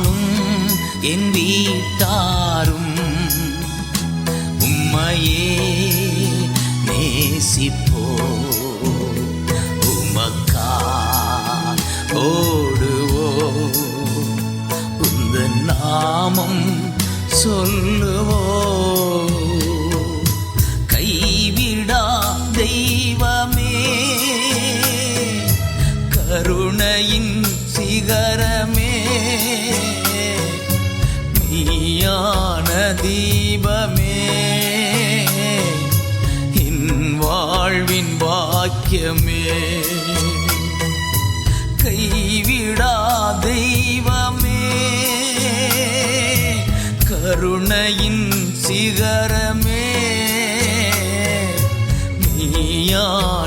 நானும் என் வீட்டாரும் உம்மையே நேசிப்போ, உமக்கா ஓடுவோ, உந்த நாமம் சொல்லுவோ. கைவிடா தெய்வமே, கருணையின் சிகரமே, மெய்யான தீபமே, என் வாழ்வின் வாக்கியமே. கைவிடா தெய்வமே, கருணையின் சிகரமே, மெய்யான